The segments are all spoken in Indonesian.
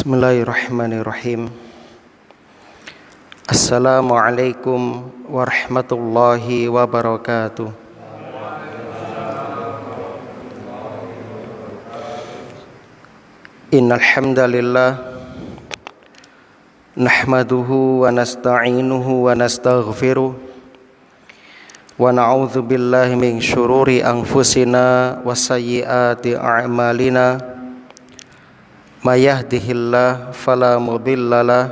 Bismillahirrahmanirrahim. Assalamualaikum warahmatullahi wabarakatuh. Innal hamdalillah nahmaduhu wa nasta'inuhu wa nastaghfiruh wa na'udzu billahi min syururi anfusina wa sayyiati a'malina. May yahdihillahu fala mudhillalah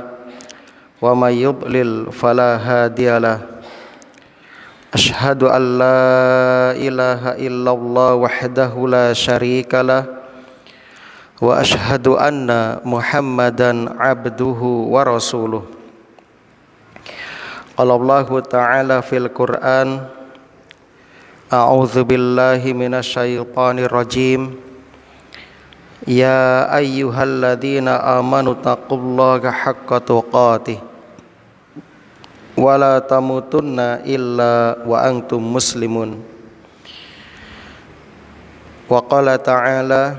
wa may yudlil fala hadiyalah. Asyhadu an la ilaha illallah wahdahu la syarikalah wa asyhadu anna Muhammadan abduhu wa rasuluh. Qala Allahu ta'ala fil Qur'an, a'udzu billahi minasyaitonir rajim. Ya ayyuhalladzina amanu taqullaha haqqa tuqatih wa la tamutunna illa wa antum muslimun. Wa qala ta'ala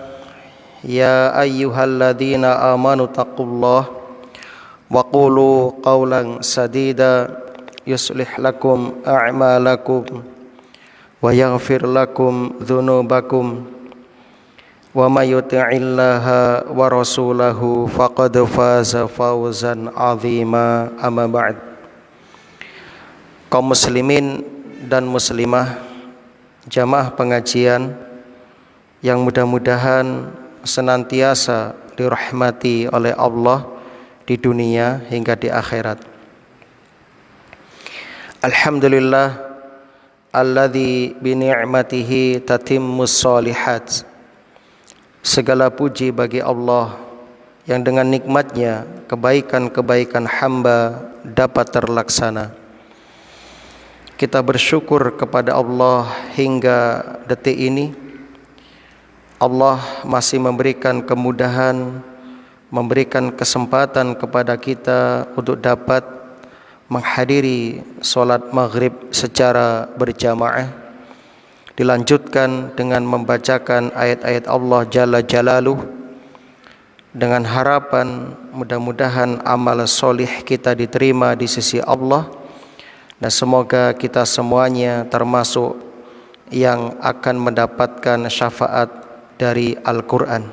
ya ayyuhalladzina amanu taqullaha wa qulu qawlan sadida yuslih lakum a'malakum wa yaghfir lakum dhunubakum. Wa may yuti'illaha wa rasulahu faqad faza fawzan 'azima. Amma ba'd. Kaum muslimin dan muslimah, jamaah pengajian yang mudah-mudahan senantiasa dirahmati oleh Allah di dunia hingga di akhirat. Alhamdulillah alladzi bi ni'matihi tatimmus shalihat. Segala puji bagi Allah yang dengan nikmatnya kebaikan-kebaikan hamba dapat terlaksana. Kita bersyukur kepada Allah hingga detik ini. Allah masih memberikan kemudahan, memberikan kesempatan kepada kita untuk dapat menghadiri sholat maghrib secara berjamaah. Dilanjutkan dengan membacakan ayat-ayat Allah Jalla Jalaluh, dengan harapan mudah-mudahan amal solih kita diterima di sisi Allah, dan semoga kita semuanya termasuk yang akan mendapatkan syafaat dari Al-Quran.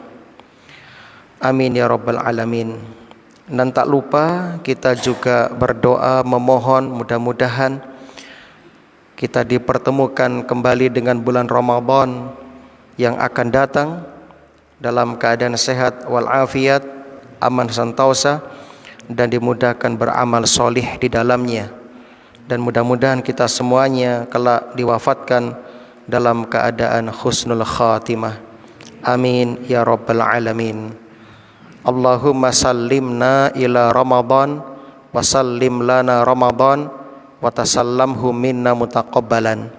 Amin ya Rabbal Alamin. Dan tak lupa kita juga berdoa memohon mudah-mudahan kita dipertemukan kembali dengan bulan Ramadan yang akan datang dalam keadaan sehat walafiat, aman sentosa, dan dimudahkan beramal solih di dalamnya. Dan mudah-mudahan kita semuanya kelak diwafatkan dalam keadaan husnul khatimah. Amin ya Rabbal Alamin. Allahumma sallimna ila Ramadan wa sallim lana Ramadan wa tasallamhu minna mutaqabbalan.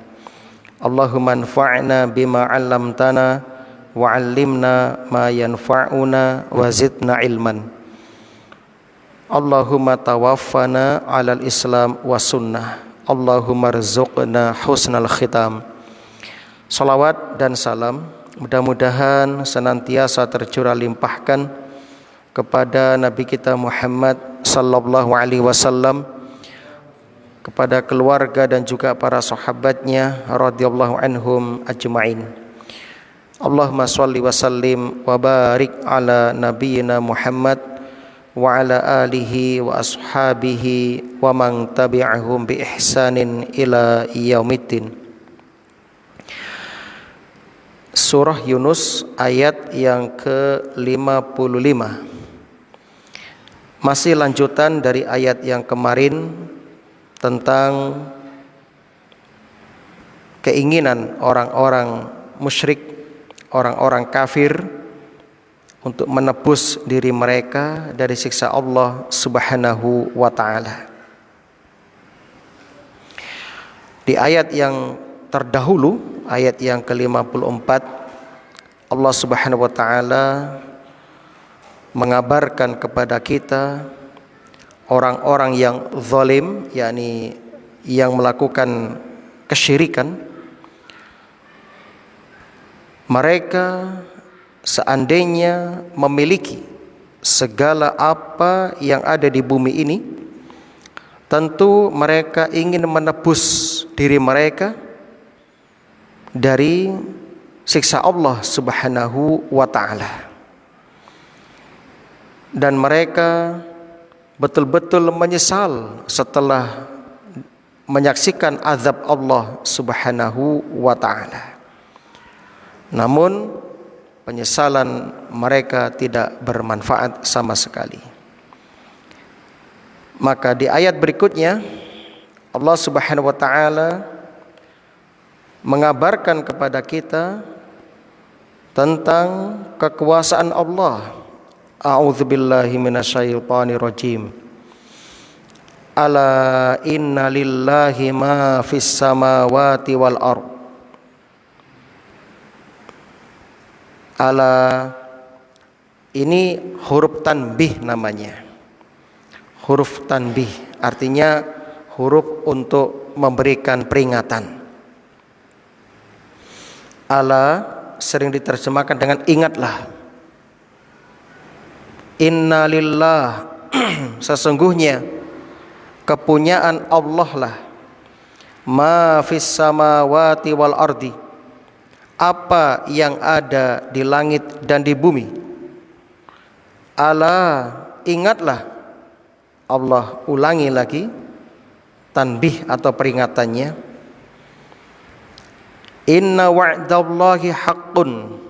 Allahumma anfa'na bima 'allamtana wa 'allimna ma yanfa'una wa zidna ilman. Allahumma tawaffana 'alal Islam wa sunnah. Allahumma rzuqna husnal khitam. Salawat dan salam mudah-mudahan senantiasa tercurah limpahkan kepada Nabi kita Muhammad sallallahu alaihi wasallam, kepada keluarga dan juga para sahabatnya radhiyallahu anhum ajma'in. Allahumma shalli wa sallim wa barik ala nabiyyina Muhammad wa ala alihi wa ashabihi wa man tabi'ahum bi ihsanin ila yaumiddin. Surah Yunus ayat yang ke-55. Masih lanjutan dari ayat yang kemarin tentang keinginan orang-orang musyrik, orang-orang kafir untuk menebus diri mereka dari siksa Allah Subhanahu wa taala. Di ayat yang terdahulu, ayat yang ke-54, Allah Subhanahu wa taala mengabarkan kepada kita orang-orang yang zalim, yakni yang melakukan kesyirikan. Mereka seandainya memiliki segala apa yang ada di bumi ini, tentu mereka ingin menebus diri mereka dari siksa Allah Subhanahu wa taala. Dan mereka betul-betul menyesal setelah menyaksikan azab Allah Subhanahu wa taala. Namun penyesalan mereka tidak bermanfaat sama sekali. Maka di ayat berikutnya Allah Subhanahu wa taala mengabarkan kepada kita tentang kekuasaan Allah. A'udzubillahi minasyaitonir rajim. Ala inna lillahi ma fis samawati wal ardh. Ala, ini huruf tanbih namanya. Huruf tanbih artinya huruf untuk memberikan peringatan. Ala sering diterjemahkan dengan ingatlah. Inna lillah, sesungguhnya kepunyaan Allah lah, ma fis samawati wal ardi, apa yang ada di langit dan di bumi. Ala, ingatlah. Allah ulangi lagi tanbih atau peringatannya. Inna wa'dallahi haqqun,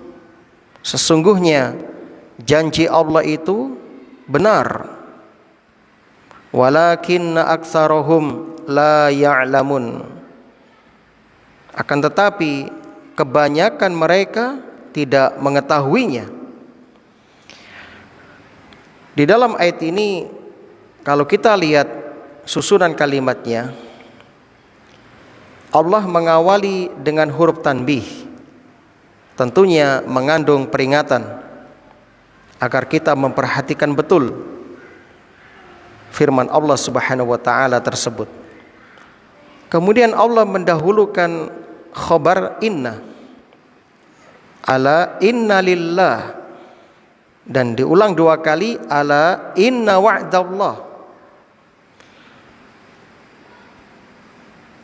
sesungguhnya janji Allah itu benar. Walakinna aktsarahum la ya'lamun, akan tetapi kebanyakan mereka tidak mengetahuinya. Di dalam ayat ini kalau kita lihat susunan kalimatnya, Allah mengawali dengan huruf tanbih, tentunya mengandung peringatan agar kita memperhatikan betul firman Allah Subhanahu wa taala tersebut. Kemudian Allah mendahulukan khabar inna, ala inna lillah, dan diulang dua kali ala inna wa'dallah.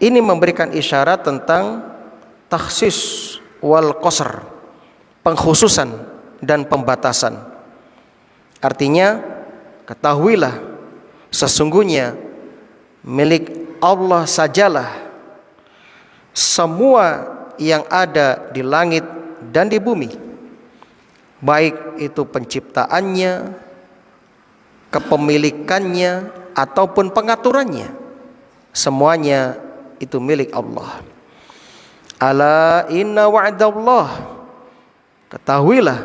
Ini memberikan isyarat tentang takhsis wal qasr, pengkhususan dan pembatasan. Artinya ketahuilah sesungguhnya milik Allah sajalah semua yang ada di langit dan di bumi, baik itu penciptaannya, kepemilikannya, ataupun pengaturannya, semuanya itu milik Allah. Ala inna wa'dallah, ketahuilah,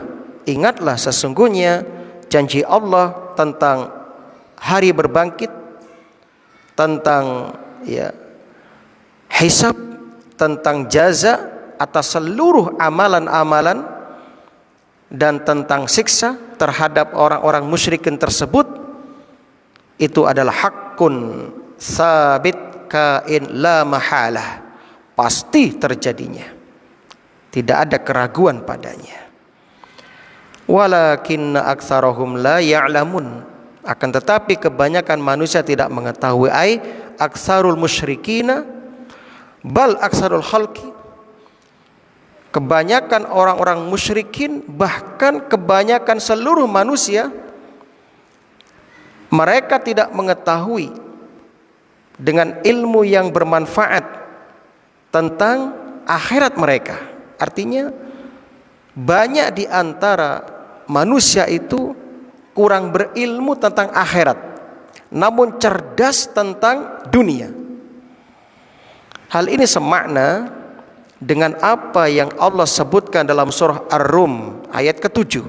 ingatlah sesungguhnya janji Allah tentang hari berbangkit, tentang hisab, tentang jaza atas seluruh amalan-amalan, dan tentang siksa terhadap orang-orang musyrikin tersebut, itu adalah hakun sabit kain la mahalah, pasti terjadinya, tidak ada keraguan padanya. Walakinna aktsarahum la ya'lamun, akan tetapi kebanyakan manusia tidak mengetahui. Ai aktsarul musyrikina bal aktsarul khalqi, kebanyakan orang-orang musyrikin, bahkan kebanyakan seluruh manusia, mereka tidak mengetahui dengan ilmu yang bermanfaat tentang akhirat mereka. Artinya banyak di antara manusia itu kurang berilmu tentang akhirat, namun cerdas tentang dunia. Hal ini semakna dengan apa yang Allah sebutkan dalam surah Ar-Rum ayat ke-7.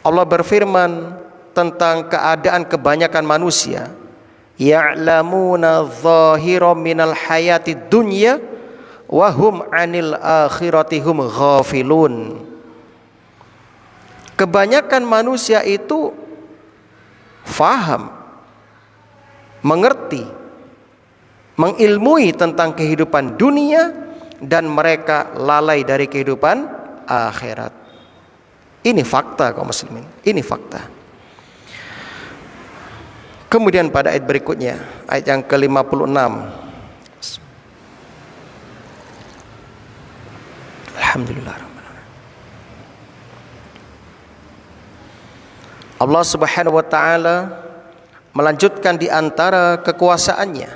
Allah berfirman tentang keadaan kebanyakan manusia, ya'lamuna dhahiran minal hayati dunya wa hum 'anil akhirati hum ghafilun. Kebanyakan manusia itu faham, mengerti, mengilmui tentang kehidupan dunia, dan mereka lalai dari kehidupan akhirat. Ini fakta kaum muslimin, ini fakta. Kemudian pada ayat berikutnya, ayat yang ke-56, alhamdulillah, Allah Subhanahu wa taala melanjutkan di antara kekuasaannya,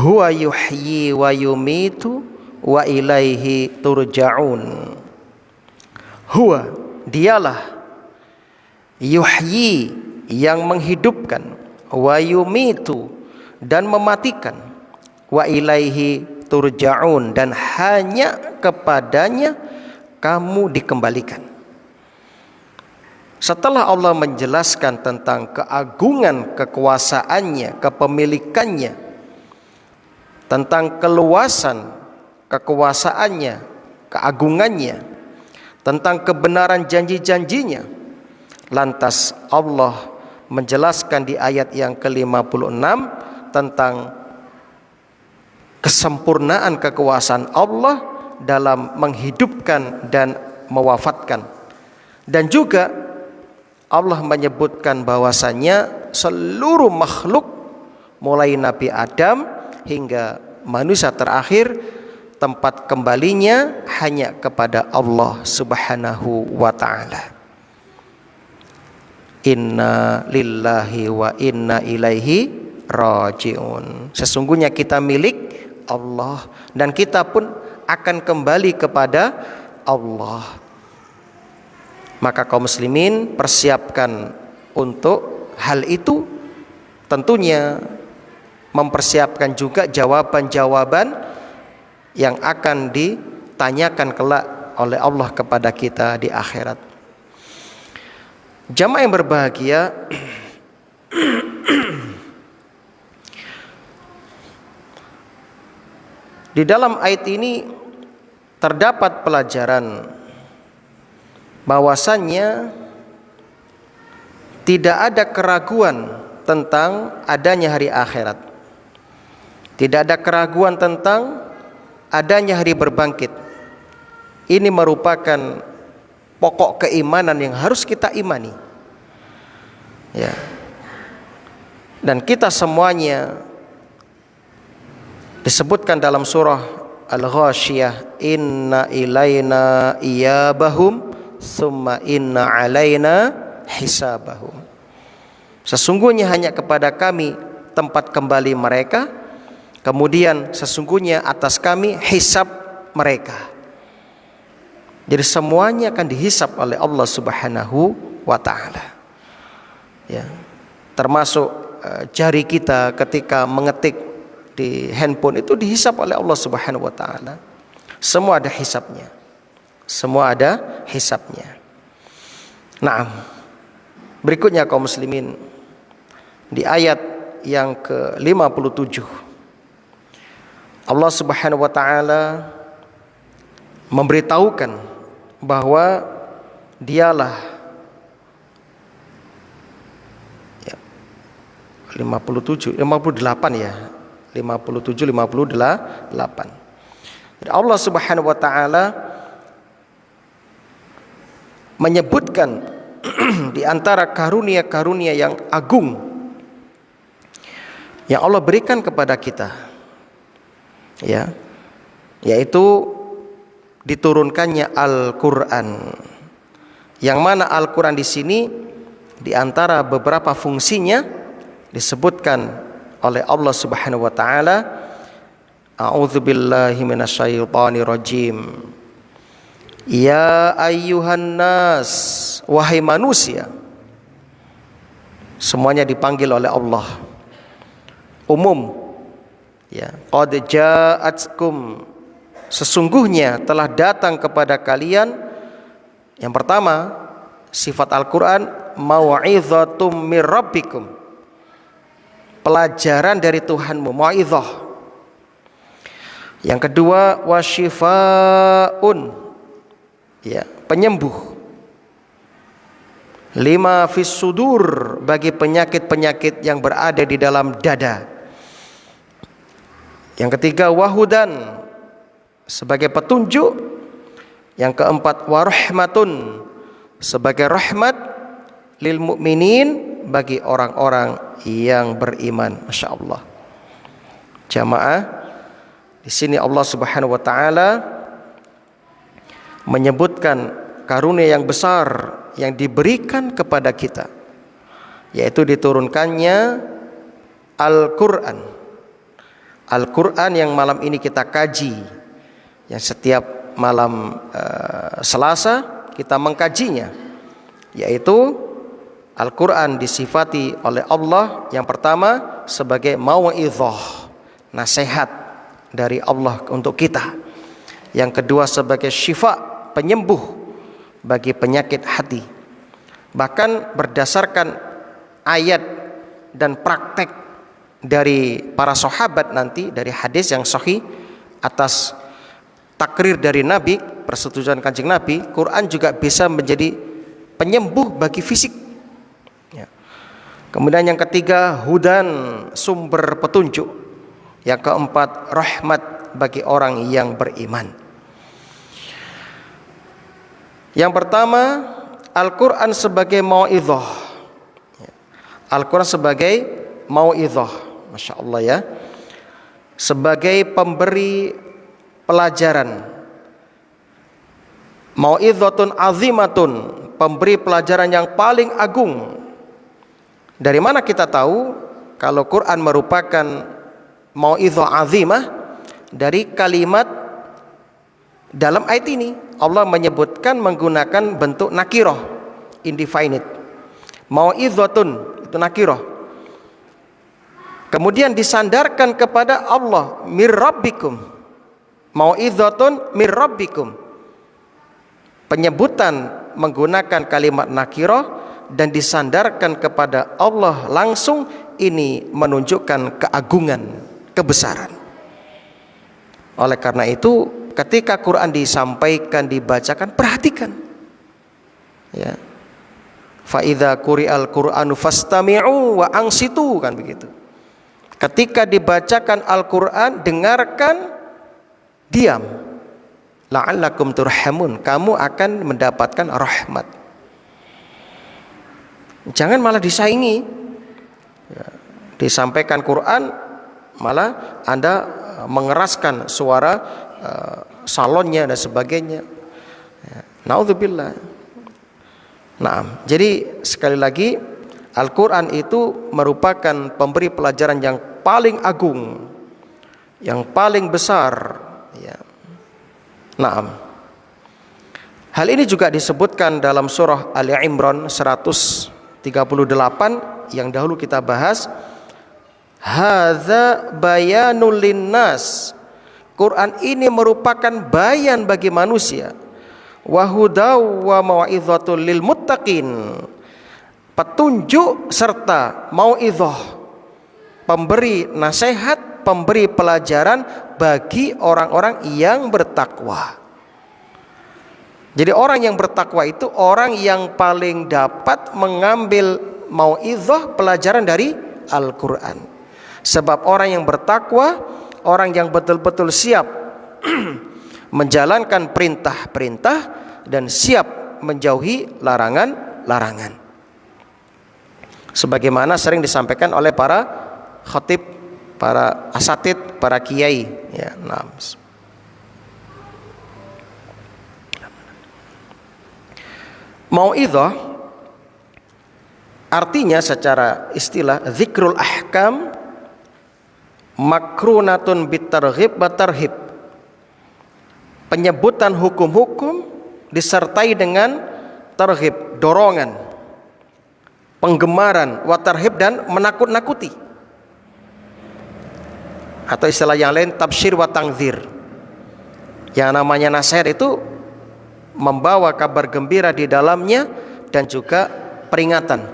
huwa yuhyi wa yumitu wa ilaihi turja'un. Huwa, dialah, yuhyi, yang menghidupkan, wa yumitu, dan mematikan, wa ilaihi turja'un, dan hanya kepadanya kamu dikembalikan. Setelah Allah menjelaskan tentang keagungan kekuasaannya, kepemilikannya, tentang keluasan kekuasaannya, keagungannya, tentang kebenaran janji-janjinya, lantas Allah menjelaskan di ayat yang ke-56 tentang kesempurnaan kekuasaan Allah dalam menghidupkan dan mewafatkan. Dan juga Allah menyebutkan bahwasannya seluruh makhluk mulai Nabi Adam hingga manusia terakhir, tempat kembalinya hanya kepada Allah Subhanahu wa ta'ala. Inna lillahi wa inna ilaihi raji'un. Sesungguhnya kita milik Allah dan kita pun akan kembali kepada Allah. Maka kaum muslimin persiapkan untuk hal itu, tentunya mempersiapkan juga jawaban-jawaban yang akan ditanyakan kelak oleh Allah kepada kita di akhirat. Jamaah yang berbahagia, di dalam ayat ini terdapat pelajaran bahwasannya tidak ada keraguan tentang adanya hari akhirat. Tidak ada keraguan tentang adanya hari berbangkit. Ini merupakan pokok keimanan yang harus kita imani. Ya. Dan kita semuanya disebutkan dalam surah Al-Ghasyiyah, inna ilaina iyabahum summa inna alaina hisabahum. Sesungguhnya hanya kepada kami tempat kembali mereka, kemudian sesungguhnya atas kami hisab mereka. Jadi semuanya akan dihisab oleh Allah Subhanahu wa ta'ala. Ya. Termasuk jari kita ketika mengetik di handphone itu dihisab oleh Allah Subhanahu wa ta'ala. Semua ada hisabnya. Semua ada hisabnya. Nah, berikutnya kaum muslimin, di ayat yang ke-57 Allah Subhanahu wa ta'ala memberitahukan bahwa dialah 58 ya, 57 58. Allah Subhanahu wa ta'ala menyebutkan di antara karunia-karunia yang agung yang Allah berikan kepada kita, ya, yaitu diturunkannya Al-Qur'an. Yang mana Al-Qur'an di sini di antara beberapa fungsinya disebutkan oleh Allah Subhanahu wa taala, a'udzubillahi minasyaitonir rajim. Ya ayyuhan nas, wahai manusia. Semuanya dipanggil oleh Allah. Umum. Ya, qad ja'atkum, sesungguhnya telah datang kepada kalian, yang pertama Sifat Al-Quran mau'izatum mir rabbikum, pelajaran dari Tuhanmu, mau'izah. Yang kedua wasyifaun, ya, penyembuh. Lima fis sudur, bagi penyakit-penyakit yang berada di dalam dada. Yang ketiga wahudan, sebagai petunjuk. Yang keempat warahmatun, sebagai rahmat lil mu'minin, bagi orang-orang yang beriman. Masya Allah. Jamaah, di sini Allah Subhanahu wa taala menyebutkan karunia yang besar yang diberikan kepada kita, yaitu diturunkannya Al-Quran. Al-Quran yang malam ini kita kaji, yang setiap malam Selasa kita mengkajinya, yaitu Al-Quran disifati oleh Allah yang pertama sebagai mau'izah, nasihat dari Allah untuk kita. Yang kedua sebagai syifa, penyembuh bagi penyakit hati. Bahkan berdasarkan ayat dan praktek dari para sahabat nanti, dari hadis yang sahih atas takrir dari Nabi, persetujuan Kanjeng Nabi, Quran juga bisa menjadi penyembuh bagi fisik. Ya. Kemudian yang ketiga hudan, sumber petunjuk. Yang keempat rahmat bagi orang yang beriman. Yang pertama Al-Quran sebagai mau'izah. Al-Quran sebagai mau'izah, Masya Allah ya, sebagai pemberi pelajaran. Mau'izatun azimatun, pemberi pelajaran yang paling agung. Dari mana kita tahu kalau Quran merupakan mau'izah azimah? Dari kalimat dalam ayat ini Allah menyebutkan menggunakan bentuk nakirah, indefinite. Mau'izatun itu nakirah, kemudian disandarkan kepada Allah, mir rabbikum. Mau'izatun mir rabbikum, penyebutan menggunakan kalimat nakirah dan disandarkan kepada Allah langsung. Ini menunjukkan keagungan, kebesaran. Oleh karena itu ketika Quran disampaikan, dibacakan, perhatikan ya. Fa idza quri'al Qur'anu fastami'u wa ansitu, kan begitu. Ketika dibacakan Al-Quran, dengarkan, diam. La'allakum turhamun, kamu akan mendapatkan rahmat. Jangan malah disaingi ya. Disampaikan Quran malah Anda mengeraskan suara salonnya dan sebagainya ya. Naudzubillah. Nah, jadi sekali lagi Al-Quran itu merupakan pemberi pelajaran yang paling agung, yang paling besar ya. Nah, hal ini juga disebutkan dalam surah Ali Imran 138 yang dahulu kita bahas. Hadza bayanul linnas, Quran ini merupakan bayan bagi manusia. Wa hudaw wa mau'izatul lil muttaqin, petunjuk serta mau'izah, pemberi nasihat, pemberi pelajaran bagi orang-orang yang bertakwa. Jadi orang yang bertakwa itu orang yang paling dapat mengambil mau'izah, pelajaran dari Al-Quran. Sebab orang yang bertakwa, orang yang betul-betul siap menjalankan perintah-perintah dan siap menjauhi larangan-larangan. Sebagaimana sering disampaikan oleh para khatib, para asatid, para kiai ya. Nah, mau'izah artinya secara istilah zikrul ahkam makrunatun bitarghib wa tarhib, penyebutan hukum-hukum disertai dengan targhib, dorongan, penggemaran, wa tarhib, dan menakut-nakuti. Atau istilah yang lain tabsyir wa tangzir. Yang namanya nasihat itu membawa kabar gembira di dalamnya, dan juga peringatan.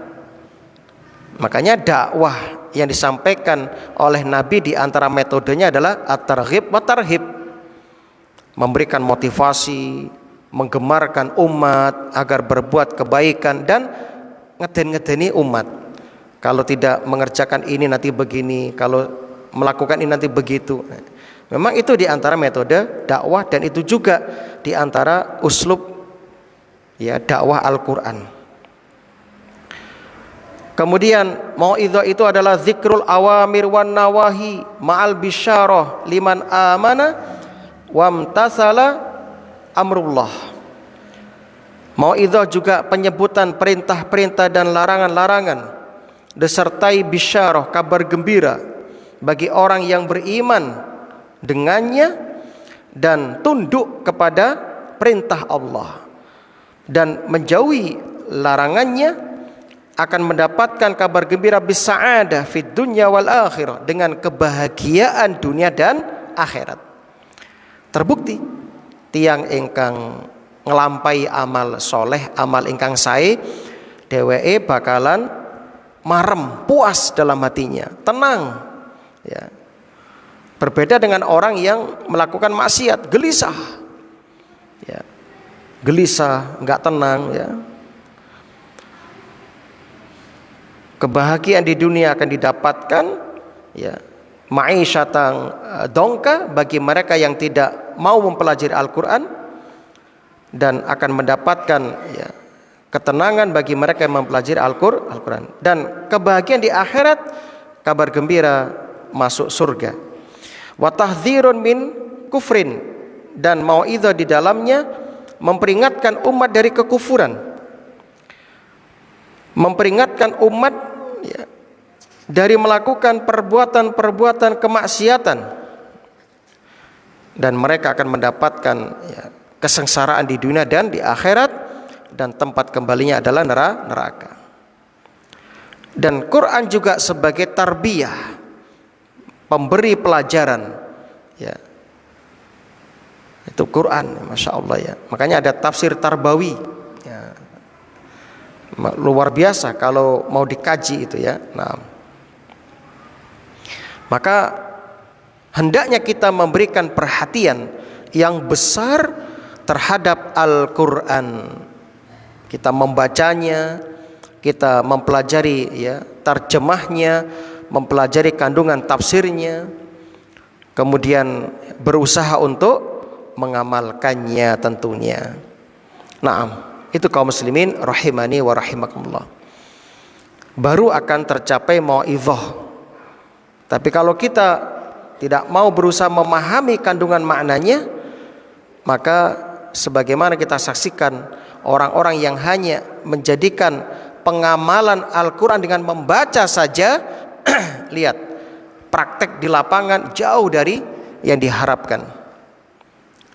Makanya dakwah yang disampaikan oleh Nabi di antara metodenya adalah at-targhib wa tarhib. Memberikan motivasi, menggemarkan umat agar berbuat kebaikan dan ngeden-ngedeni umat. Kalau tidak mengerjakan ini nanti begini, kalau melakukan ini nanti begitu. Memang itu di antara metode dakwah dan itu juga di antara uslub ya dakwah Al-Qur'an. Kemudian mau'izah itu adalah zikrul awamir wan nawahi ma'al bisyarah liman amana wamtasala amrullah. Mau'izah juga penyebutan perintah-perintah dan larangan-larangan disertai bisyarah, kabar gembira bagi orang yang beriman dengannya dan tunduk kepada perintah Allah dan menjauhi larangannya, akan mendapatkan kabar gembira bisa'adah fid dunya wal akhirah, dengan kebahagiaan dunia dan akhirat. Terbukti tiang ingkang ngelampai amal soleh, amal ingkang sae, dheweke bakalan marem, puas dalam hatinya, tenang ya. Berbeda dengan orang yang melakukan maksiat, gelisah ya. Gelisah, enggak tenang ya. Kebahagiaan di dunia akan didapatkan ya, ma'isyatan dongka bagi mereka yang tidak mau mempelajari Al-Qur'an, dan akan mendapatkan ya, ketenangan bagi mereka yang mempelajari Al-Qur'an, dan kebahagiaan di akhirat, kabar gembira masuk surga. Wa tahdzirun min kufrin, dan mau'izah di dalamnya memperingatkan umat dari kekufuran, memperingatkan umat ya, dari melakukan perbuatan-perbuatan kemaksiatan, dan mereka akan mendapatkan ya, kesengsaraan di dunia dan di akhirat, dan tempat kembalinya adalah neraka. Dan Quran juga sebagai tarbiyah, pemberi pelajaran ya. Itu Quran, Masya Allah ya. Makanya ada tafsir tarbawi ya. Luar biasa kalau mau dikaji itu ya. Nah, maka hendaknya kita memberikan perhatian yang besar terhadap Al-Quran. Kita membacanya, kita mempelajari ya terjemahnya, mempelajari kandungan tafsirnya, kemudian berusaha untuk mengamalkannya tentunya. Naam. Itu kaum muslimin rahimani wa rahimakumullah, baru akan tercapai mau'izah. Tapi kalau kita tidak mau berusaha memahami kandungan maknanya, maka sebagaimana kita saksikan orang-orang yang hanya menjadikan pengamalan Al-Quran dengan membaca saja, lihat praktek di lapangan jauh dari yang diharapkan.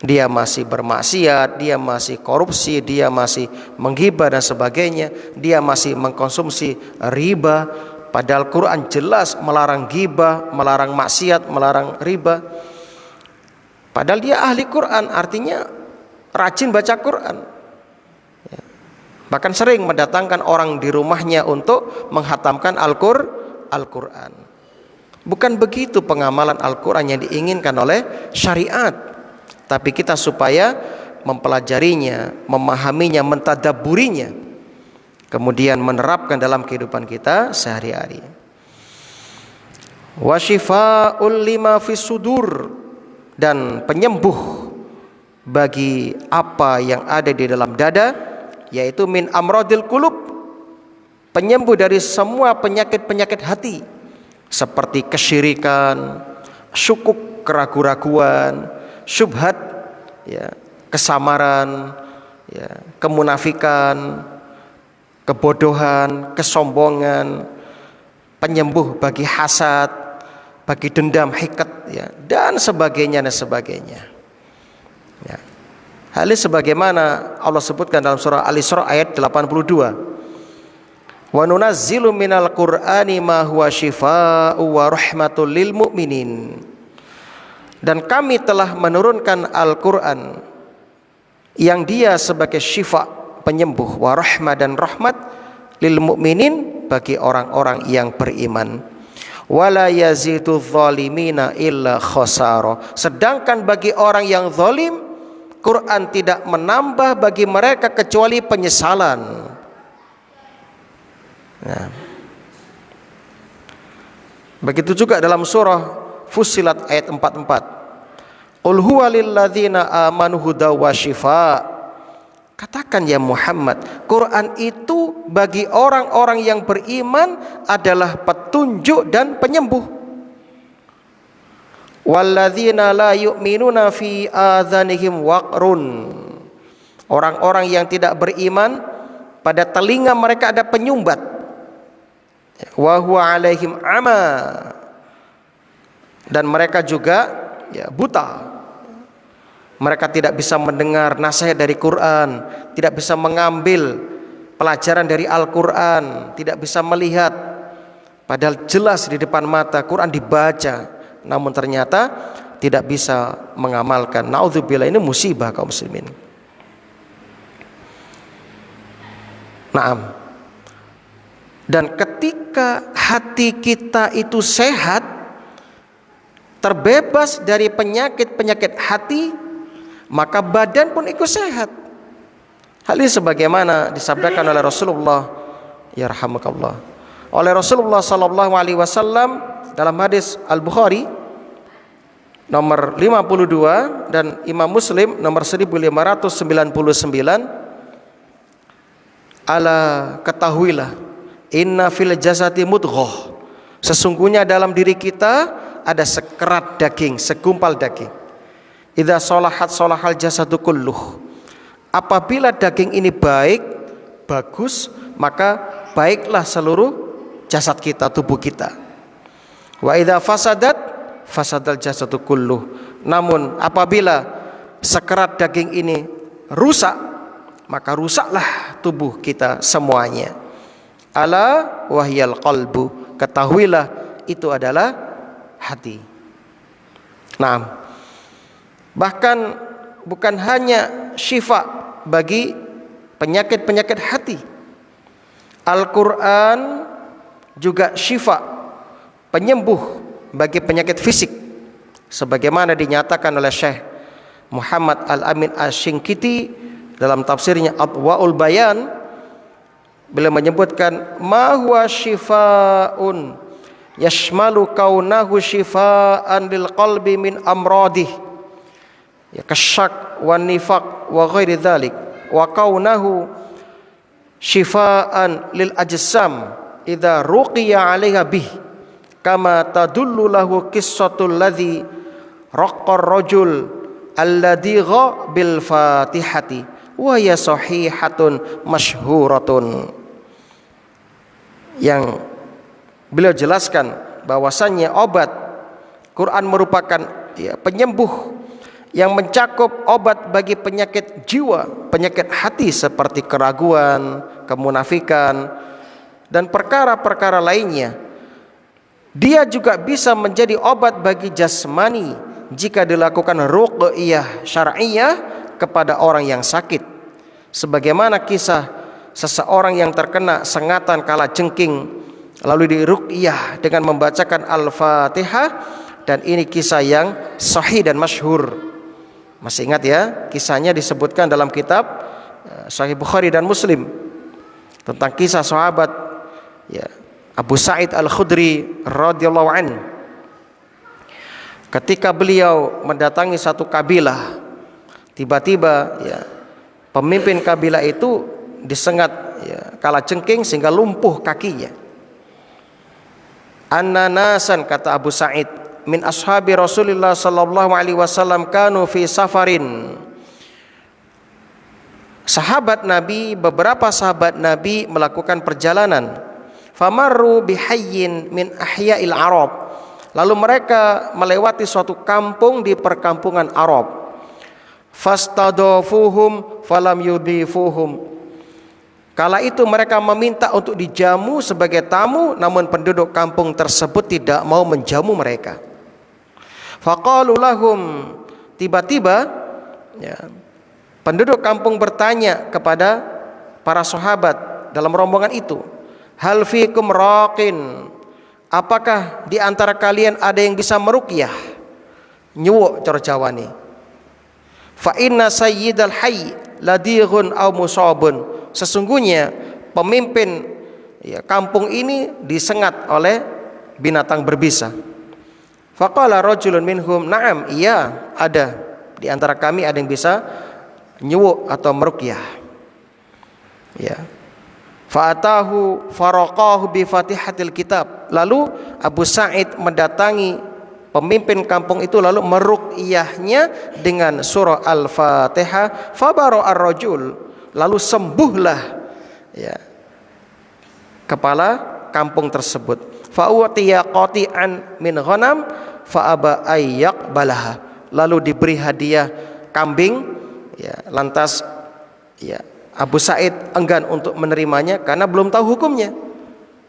Dia masih bermaksiat, dia masih korupsi, dia masih menggibah dan sebagainya, dia masih mengkonsumsi riba, padahal Quran jelas melarang gibah, melarang maksiat, melarang riba. Padahal dia ahli Quran, artinya rajin baca Quran ya. Bahkan sering mendatangkan orang di rumahnya untuk menghatamkan Al-Quran. Bukan begitu pengamalan Al-Quran yang diinginkan oleh syariat. Tapi kita supaya mempelajarinya, memahaminya, mentadabburinya, kemudian menerapkan dalam kehidupan kita sehari-hari. Wa syifaa'ul lima fis sudur, dan penyembuh bagi apa yang ada di dalam dada, yaitu min amradil qulub, penyembuh dari semua penyakit-penyakit hati, seperti kesyirikan, syukuk, keraguan-raguan, syubhat ya, kesamaran ya, kemunafikan, kebodohan, kesombongan, penyembuh bagi hasad, bagi dendam, hikat ya, dan sebagainya dan sebagainya ya. Hal ini sebagaimana Allah sebutkan dalam surah Al-Isra ayat 82. Wa nunazzilu minal qur'ani ma huwa syifaa'u wa rahmatul lil mu'minin. Dan kami telah menurunkan Al-Quran yang dia sebagai syifa, penyembuh, wa rahmah dan rahmat lil mu'minin bagi orang-orang yang beriman. Wala yazidu zalimina illa khasara. Sedangkan bagi orang yang zalim, Quran tidak menambah bagi mereka kecuali penyesalan. Nah, begitu juga dalam surah Fussilat ayat 44. Qul huwa lil ladzina amanu huda wa shifa. Katakan ya Muhammad, Quran itu bagi orang-orang yang beriman adalah petunjuk dan penyembuh. Walladzina la yu'minuna fi adzanihim waqrun. Orang-orang yang tidak beriman, pada telinga mereka ada penyumbat. Wa huwa alaihim ama. Dan mereka juga buta. Mereka tidak bisa mendengar nasihat dari Quran, tidak bisa mengambil pelajaran dari Al-Quran, tidak bisa melihat. Padahal jelas di depan mata Quran dibaca, namun ternyata tidak bisa mengamalkan. Naudzubillah, ini musibah kaum muslimin. Naam. Dan ketika hati kita itu sehat, terbebas dari penyakit-penyakit hati, maka badan pun ikut sehat. Hal ini sebagaimana disabdakan oleh Rasulullah, yarhamukallah, oleh Rasulullah sallallahu alaihi wasallam dalam hadis Al-Bukhari nomor 52 dan Imam Muslim nomor 1599. Ala ketahuilah, inna fil jasati mudghah. Sesungguhnya dalam diri kita ada sekerat daging, segumpal daging. Idza sholahat sholahal jasadu kulluh. Apabila daging ini baik, bagus, maka baiklah seluruh jasad kita, tubuh kita. Wa idza fasadat fasadal jasadu kulluh. Namun apabila sekerat daging ini rusak, maka rusaklah tubuh kita semuanya. Ala wahyal qalbu. Ketahuilah itu adalah hati. Nah, bahkan bukan hanya syifa bagi penyakit-penyakit hati, Al-Quran juga syifa, penyembuh bagi penyakit fisik, sebagaimana dinyatakan oleh Syekh Muhammad Al-Amin Asy-Syinkiti dalam tafsirnya Adwaul Bayan. Beliau menyebutkan ma huwa syifaun yashmalu kaunahu syifaan lil qalbi min amradih, ya kasyak wan nifaq wa ghairi dzalik, wa kaunahu syifaan lil ajsam idza ruqiya 'alaiha bih, kama tadullu lahu qissatul ladzi raqqar rajul alladzi gha bil fatihati wa ya sahihatun masyhuratun. Yang beliau jelaskan bahwasannya obat Quran merupakan penyembuh yang mencakup obat bagi penyakit jiwa, penyakit hati seperti keraguan, kemunafikan, dan perkara-perkara lainnya. Dia juga bisa menjadi obat bagi jasmani jika dilakukan ruqyah syar'iyyah kepada orang yang sakit. Sebagaimana kisah seseorang yang terkena sengatan kalajengking lalu diruqyah dengan membacakan Al-Fatihah, dan ini kisah yang sahih dan masyhur. Masih ingat ya, kisahnya disebutkan dalam kitab Sahih Bukhari dan Muslim tentang kisah sahabat Abu Sa'id Al-Khudri radhiyallahu anhu. Ketika beliau mendatangi satu kabilah, tiba-tiba pemimpin kabilah itu disengat kalajengking sehingga lumpuh kakinya. Annasan, kata Abu Sa'id, min ashabi Rasulullah sallallahu alaihi wasallam kanu fi safarin. Sahabat Nabi, beberapa sahabat Nabi melakukan perjalanan. Famarru bihayyin min ahya'il Arab. Lalu mereka melewati suatu kampung di perkampungan Arab. Fastadafuhum falam yudifuhum. Kala itu mereka meminta untuk dijamu sebagai tamu, namun penduduk kampung tersebut tidak mau menjamu mereka. Faqalu lahum, tiba-tiba penduduk kampung bertanya kepada para sahabat dalam rombongan itu, hal fikum raqin, apakah di antara kalian ada yang bisa meruqyah? Nyuwuk cara Jawane. Fa inna sayyidal hayy ladighun aw musabun, sesungguhnya pemimpin kampung ini disengat oleh binatang berbisa. Faqala rajulun minhum, na'am, iya, ada di antara kami ada yang bisa nyuwuk atau meruqyah. Ya. Fa'atahu faraqahu bi Fatihatil Kitab. Lalu Abu Sa'id mendatangi pemimpin kampung itu lalu meruqyahnya dengan surah Al-Fatihah. Fabara ar-rajul, lalu sembuhlah ya kepala kampung tersebut. Fa'utiya qati'an min ghanam fa'aba ayyaqbalaha, lalu diberi hadiah kambing ya, lantas ya Abu Sa'id enggan untuk menerimanya karena belum tahu hukumnya,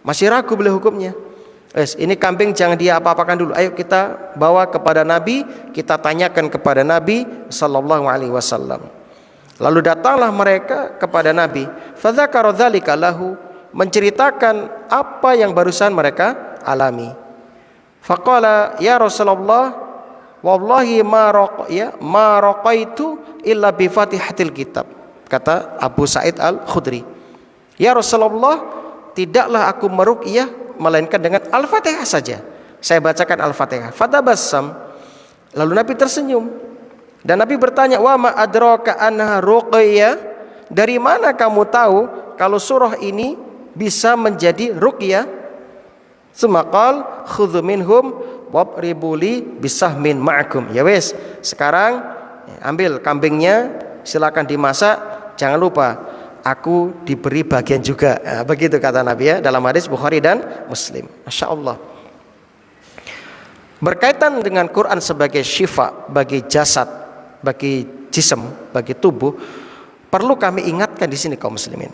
masih ragu beliau hukumnya. Ini kambing jangan dia apa-apakan dulu, ayo kita bawa kepada Nabi, kita tanyakan kepada Nabi sallallahu alaihi wasallam. Lalu datanglah mereka kepada Nabi, fadzakara dzalika lahu, menceritakan apa yang barusan mereka alami. Faqala ya Rasulullah, wallahi ma raqaitu illa bi Fatihatil Kitab. Kata Abu Sa'id Al-Khudri, ya Rasulullah, tidaklah aku meruqyah melainkan dengan Al-Fatihah saja. Saya bacakan Al-Fatihah. Fatabassam, lalu Nabi tersenyum. Dan Nabi bertanya, wa ma adraka anha ruqyah, dari mana kamu tahu kalau surah ini bisa menjadi ruqyah? Semakal khudhu minhum wabribu li bisahmin ma'akum. Ya wes, sekarang ambil kambingnya, silakan dimasak, jangan lupa aku diberi bagian juga. Nah, begitu kata Nabi ya, dalam hadis Bukhari dan Muslim. Masya Allah. Berkaitan dengan Quran sebagai syifa bagi jasad, bagi jism, bagi tubuh, perlu kami ingatkan di sini kaum muslimin.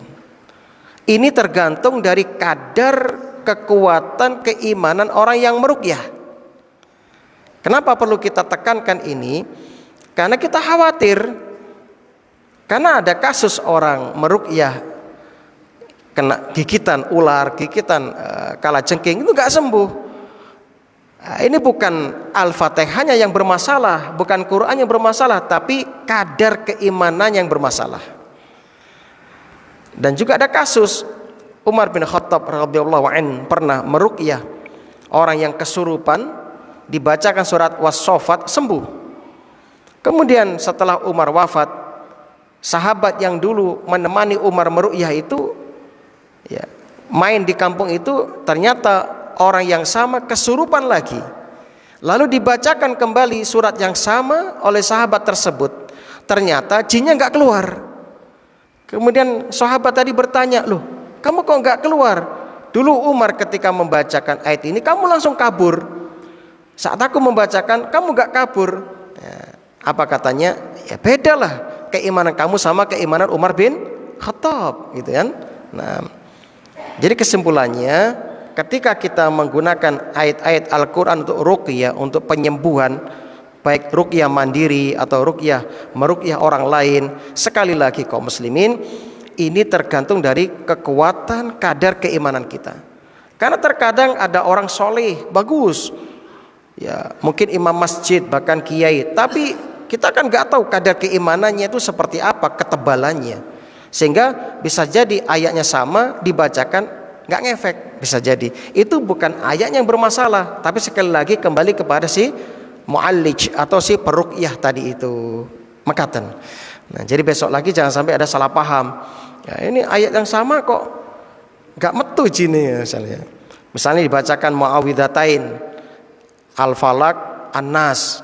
Ini tergantung dari kadar kekuatan keimanan orang yang meruqyah. Kenapa perlu kita tekankan ini? Karena kita khawatir, karena ada kasus orang meruqyah kena gigitan ular, gigitan kalajengking, itu nggak sembuh. Nah, ini bukan Al-Fatihahnya yang bermasalah, bukan Quran yang bermasalah, tapi kadar keimanan yang bermasalah. Dan juga ada kasus Umar bin Khattab radhiyallahu anhu pernah meruqyah orang yang kesurupan, dibacakan surat Was-Saffat, sembuh. Kemudian setelah Umar wafat, sahabat yang dulu menemani Umar meruqyah itu ya, main di kampung itu, ternyata orang yang sama kesurupan lagi. Lalu dibacakan kembali surat yang sama oleh sahabat tersebut, ternyata jinnya nggak keluar. Kemudian sahabat tadi bertanya, loh kamu kok nggak keluar? Dulu Umar ketika membacakan ayat ini kamu langsung kabur, saat aku membacakan kamu nggak kabur. Ya, apa katanya? Ya bedalah keimanan kamu sama keimanan Umar bin Khattab, gitu kan? Nah, jadi kesimpulannya, ketika kita menggunakan ayat-ayat Al-Quran untuk ruqyah, untuk penyembuhan, baik ruqyah mandiri atau meruqyah orang lain, sekali lagi kaum muslimin, ini tergantung dari kekuatan kadar keimanan kita. Karena terkadang ada orang soleh, bagus, ya mungkin imam masjid, bahkan kiai, tapi kita kan nggak tahu kadar keimanannya itu seperti apa, ketebalannya, sehingga bisa jadi ayatnya sama dibacakan nggak ngefek, bisa jadi itu bukan ayat yang bermasalah, tapi sekali lagi kembali kepada si mu'allij atau si peruqyah tadi itu, mekaten. Nah, jadi besok lagi jangan sampai ada salah paham. Ya, ini ayat yang sama kok nggak metu jinnya misalnya. Misalnya dibacakan Muawwidzatain, Al-Falaq, An-Nas,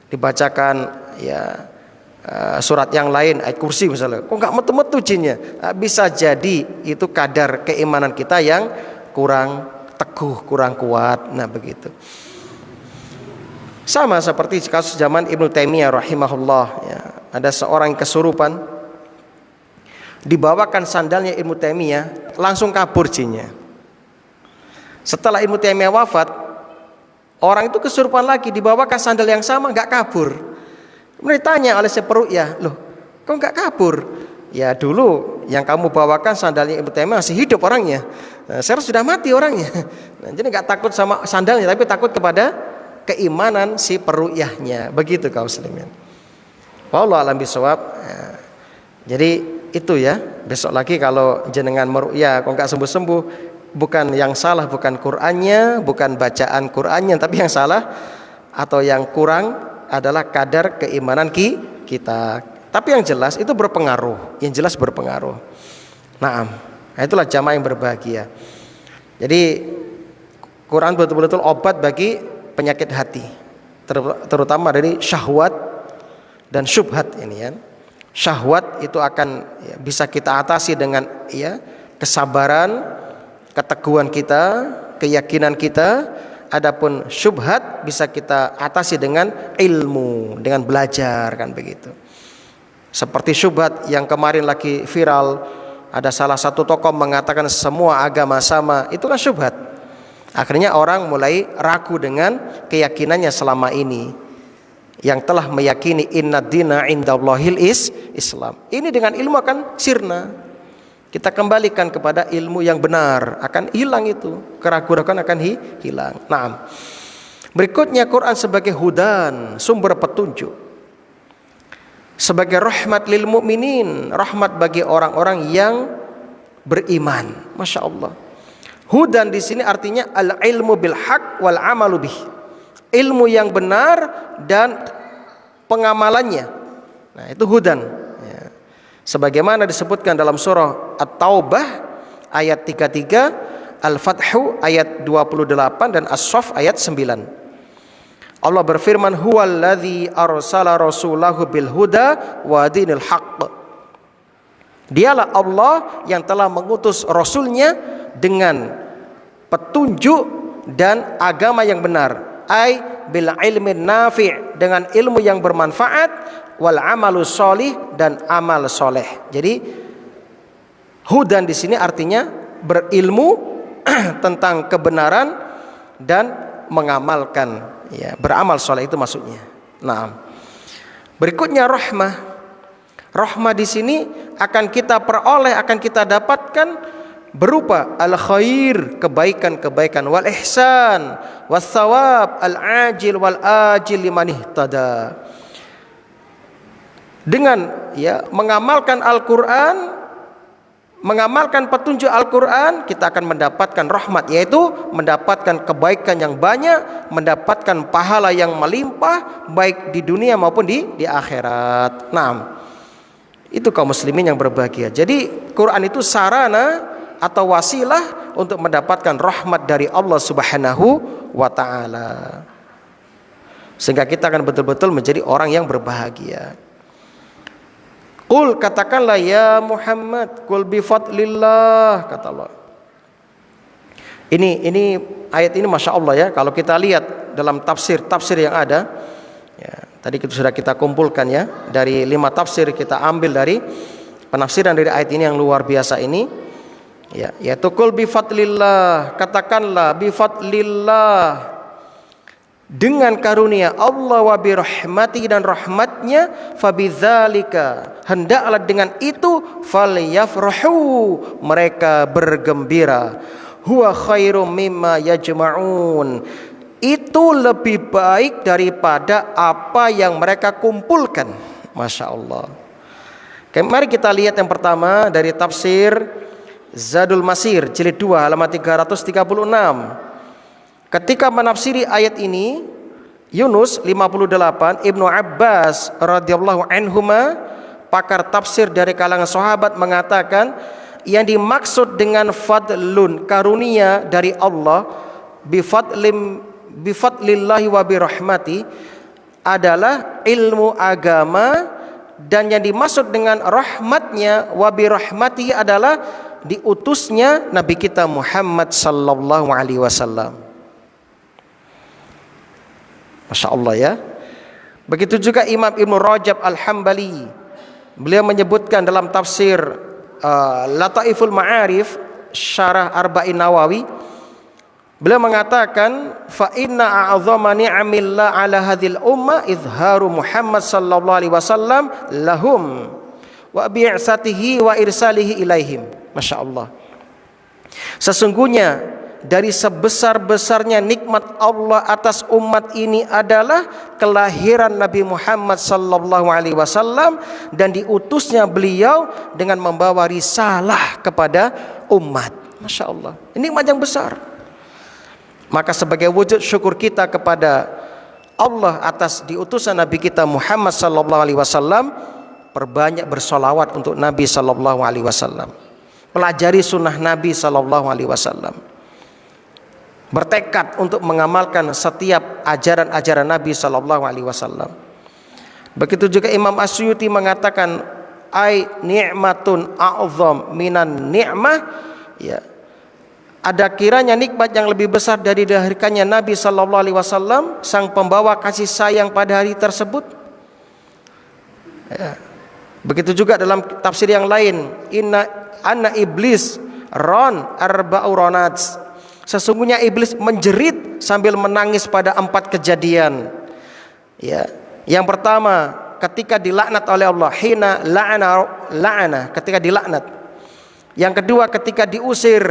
dibacakan ya surat yang lain, ayat kursi misalnya, kok nggak metu-metu jinnya? Bisa jadi itu kadar keimanan kita yang kurang teguh, kurang kuat. Nah begitu. Sama seperti kasus zaman Ibnu Taimiyah rahimahullah, ya, ada seorang yang kesurupan, dibawakan sandalnya Ibnu Taimiyah, langsung kabur jinnya. Setelah Ibnu Taimiyah wafat, orang itu kesurupan lagi, dibawakan sandal yang sama, nggak kabur. Kemudian ditanya oleh si peruqyah, loh kok nggak kabur? Ya dulu yang kamu bawakan sandalnya Ibnu Taimiyah masih hidup orangnya. Sekarang sudah mati orangnya. Jadi nggak takut sama sandalnya, tapi takut kepada keimanan si peru'yahnya. Begitu kaum muslimin. Wallahu a'lam bishawab. Jadi itu ya. Besok lagi kalau jenengan meru'yah kok nggak sembuh-sembuh, bukan yang salah bukan Qur'annya, bukan bacaan Qur'annya, tapi yang salah atau yang kurang adalah kadar keimanan kita. Tapi yang jelas itu berpengaruh, yang jelas berpengaruh. Nah, itulah jamaah yang berbahagia. Jadi Quran betul-betul obat bagi penyakit hati, terutama dari syahwat dan syubhat ini ya. Syahwat itu akan bisa kita atasi dengan kesabaran, keteguhan kita, keyakinan kita. Adapun syubhat bisa kita atasi dengan ilmu, dengan belajar, kan begitu. Seperti syubhat yang kemarin lagi viral, ada salah satu tokoh mengatakan semua agama sama, itu kan syubhat. Akhirnya orang mulai ragu dengan keyakinannya selama ini, yang telah meyakini inna dina indallahil Islam. Ini dengan ilmu akan sirna. Kita kembalikan kepada ilmu yang benar, akan hilang itu, keraguan akan hilang. Nah, berikutnya Quran sebagai hudan, sumber petunjuk, sebagai rahmat lil mu'minin, rahmat bagi orang-orang yang beriman. Masya Allah. Hudan di sini artinya al ilmu bil haq wal amalu bih, ilmu yang benar dan pengamalannya. Nah, itu hudan ya. Sebagaimana disebutkan dalam surah At-Taubah ayat 33, Al-Fathu ayat 28 dan As-Saff ayat 9. Allah berfirman, huwallazi arsala rasulahu bil huda wa dinil haqq. Dialah Allah yang telah mengutus rasulnya dengan petunjuk dan agama yang benar, ai bil ilmin nafi', dengan ilmu yang bermanfaat, wal amalus sholih, dan amal soleh. Jadi hudan di sini artinya berilmu tentang kebenaran dan mengamalkan, ya, beramal soleh itu maksudnya. Nah, berikutnya rahmah. Rahmah di sini akan kita peroleh, akan kita dapatkan berupa al-khair, kebaikan-kebaikan, wal ihsan, was thawab, al-ajil wal ajil liman ihtada. Dengan mengamalkan Al-Qur'an, mengamalkan petunjuk Al-Qur'an, kita akan mendapatkan rahmat, yaitu mendapatkan kebaikan yang banyak, mendapatkan pahala yang melimpah baik di dunia maupun di akhirat. Nah, itu kaum muslimin yang berbahagia. Jadi Quran itu sarana atau wasilah untuk mendapatkan rahmat dari Allah Subhanahu wa ta'ala, sehingga kita akan betul-betul menjadi orang yang berbahagia. Qul, katakanlah ya Muhammad, qul bi fadlillah, kata Allah. Ini ayat ini Masya Allah ya, kalau kita lihat dalam tafsir yang ada ya, tadi sudah kita kumpulkan ya, dari 5 tafsir kita ambil dari penafsiran dari ayat ini yang luar biasa ini. Ya, yaitu qul bi fadlillah, katakanlah bi fadlillah, dengan karunia Allah, wa bi rahmati, dan rahmatnya, fabidzalika, hendaklah dengan itu, falyafrahu, mereka bergembira, huwa khairum mimma yajma'un, itu lebih baik daripada apa yang mereka kumpulkan. Masya Allah. Mari kita lihat yang pertama dari tafsir Zadul Masir jilid 2 halaman 336. Ketika menafsiri ayat ini, Yunus 58, Ibnu Abbas radhiyallahu anhuma, pakar tafsir dari kalangan sahabat, mengatakan yang dimaksud dengan fadlun, karunia dari Allah, bifadlillahi wa birahmati, adalah ilmu agama, dan yang dimaksud dengan rahmatnya wa birahmati adalah diutusnya Nabi kita Muhammad sallallahu alaihi wasallam. Masya Allah ya. Begitu juga Imam Ibnu Rajab Al-Hambali, beliau menyebutkan dalam tafsir Lataiful Ma'arif Syarah Arba'in Nawawi, beliau mengatakan fa inna a'zama ni'amillah ala hadhil ummah izharu Muhammad sallallahu alaihi wasallam lahum wa bi'satihi wa irsalihi ilaihim. Masya Allah. Sesungguhnya dari sebesar-besarnya nikmat Allah atas umat ini adalah kelahiran Nabi Muhammad sallallahu alaihi wasallam dan diutusnya beliau dengan membawa risalah kepada umat. Masya Allah. Ini nikmat yang besar. Maka sebagai wujud syukur kita kepada Allah atas diutusan Nabi kita Muhammad sallallahu alaihi wasallam, perbanyak bersolawat untuk Nabi sallallahu alaihi wasallam. Pelajari sunnah Nabi sallallahu alaihi wasallam. Bertekad untuk mengamalkan setiap ajaran-ajaran Nabi sallallahu alaihi wasallam. Begitu juga Imam Asyuti mengatakan, ai ni'matun a'zam minan ni'mah, ya. Ada kiranya nikmat yang lebih besar dari dilahirkannya Nabi sallallahu alaihi wasallam, sang pembawa kasih sayang pada hari tersebut. Ya. Begitu juga dalam tafsir yang lain, anna iblis ron arba'u ronat. Sesungguhnya iblis menjerit sambil menangis pada 4 kejadian. Ya. Yang pertama, ketika dilaknat oleh Allah, hina la'ana, ketika dilaknat. Yang kedua, ketika diusir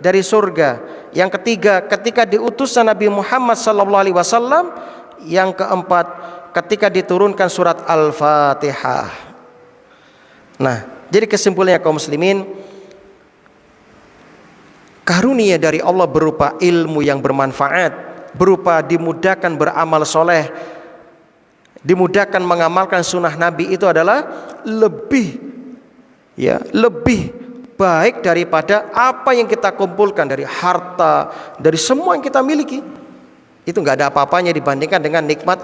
dari surga. Yang ketiga, ketika diutusnya Nabi Muhammad sallallahu alaihi wasallam. Yang keempat, ketika diturunkan surat Al-Fatihah. Nah, jadi kesimpulannya kaum muslimin, karunia dari Allah berupa ilmu yang bermanfaat, berupa dimudahkan beramal soleh, dimudahkan mengamalkan sunnah Nabi, itu adalah lebih baik daripada apa yang kita kumpulkan dari harta, dari semua yang kita miliki. Itu nggak ada apa-apanya dibandingkan dengan nikmat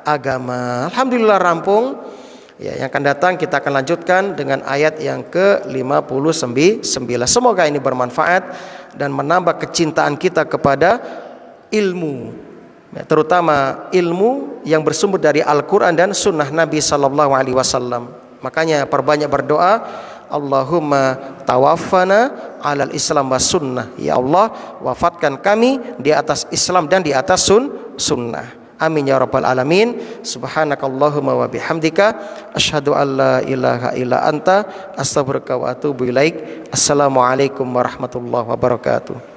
agama. Alhamdulillah rampung. Ya, yang akan datang kita akan lanjutkan dengan ayat yang ke-59. Semoga ini bermanfaat dan menambah kecintaan kita kepada ilmu, ya, terutama ilmu yang bersumber dari Al-Quran dan Sunnah Nabi Sallallahu Alaihi Wasallam. Makanya perbanyak berdoa, Allahumma tawaffana alal Islam wa sunnah. Ya Allah, wafatkan kami di atas Islam dan di atas sunnah. Amin ya rabbal alamin. Subhanakallahumma wa bihamdika asyhadu an la ilaha illa anta astaghfiruka wa atubu ilaik. Assalamualaikum warahmatullahi wabarakatuh.